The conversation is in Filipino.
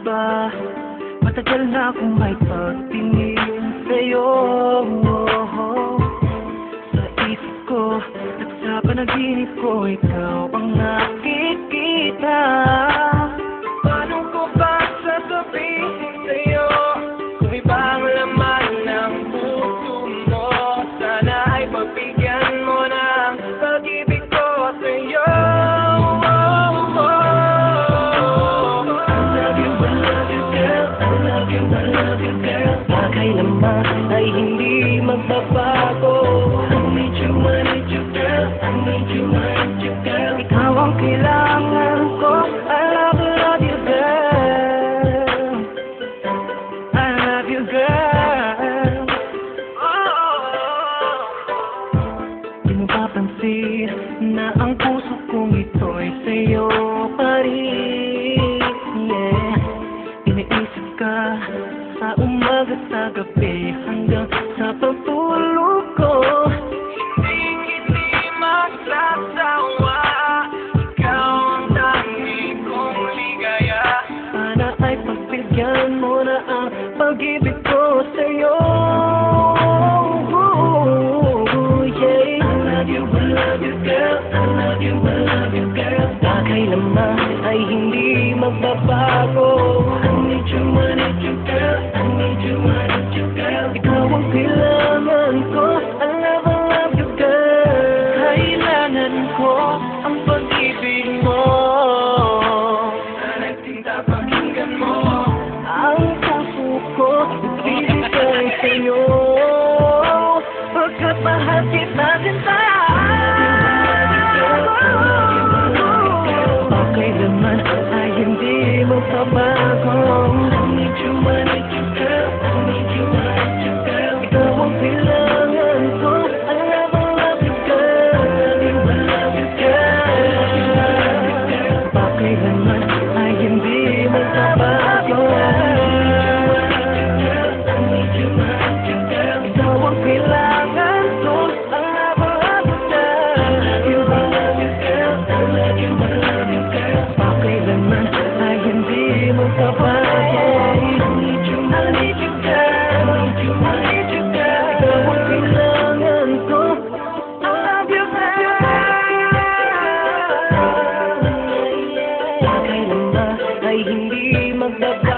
ba? Matagal na akong may pagtingin sa'yo. Sa isip ko at sa panaginip ko, ikaw ang nakikita. Paano ko ba sasabihin sa'yo kung iba ang laman ng puso mo? Sana ay pagbigyan mo ng pag-ibig ko sa'yo. Kailanman ay hindi magbabago. I need you, I need you, girl. I need you, I need you, girl. Ikaw ang kailangan ko. I love you, girl. I love you, girl. Di mo papansin na ang puso kong ito'y sa'yo pa rin. Yeah, iniisip ka sa umaga, sa gabi, hanggang sa pagtulog ko. Hindi magsasawa, ikaw ang tanging kong ligaya. Sana ay pagbigyan mo na ang pag-ibig ko sa'yo. Yeah. I love you, girl. I love you, girl. Kailanman ay hindi magbabago. I need you, girl. I need you, girl. Ikaw ang kailangan ko. I love you, girl. Kailangan ko ang pag-ibig mo. Sana'y tinta pakinggan mo. Ang puso ko ibibigay sa'yo. Pagkat mahal kita din tayo. Kailanman ay hindi magbabago. I need you, girl. I need you, girl. Ikaw ang kailangan ko. I love you, girl. I love you, girl. Kailanman ay hindi magbabago. I need you, girl. Ikaw ang kailangan ko. I love you, girl. I love you, girl. I love you, girl. Kailanman ay hindi magbabago. I need you, girl. I need you, girl. Ikaw ang kailangan ko. I love you, girl. Kailanman ay hindi magbabago.